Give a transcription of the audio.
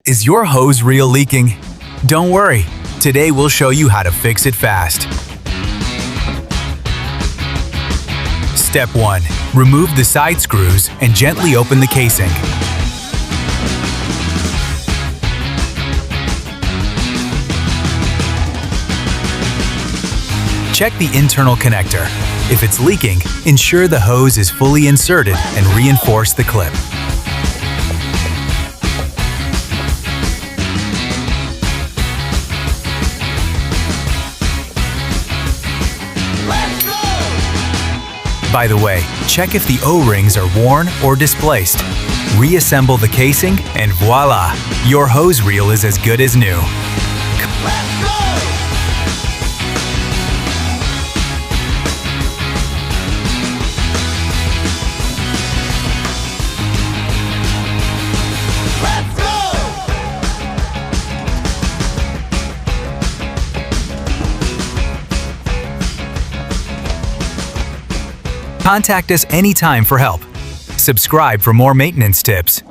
Is your hose reel leaking? Don't worry. Today we'll show you how to fix it fast. Step 1. Remove the side screws and gently open the casing. Check the internal connector. If it's leaking, ensure the hose is fully inserted and reinforce the clip. By the way, check if the O-rings are worn or displaced. Reassemble the casing and voila! Your hose reel is as good as new. Contact us anytime for help. Subscribe for more maintenance tips.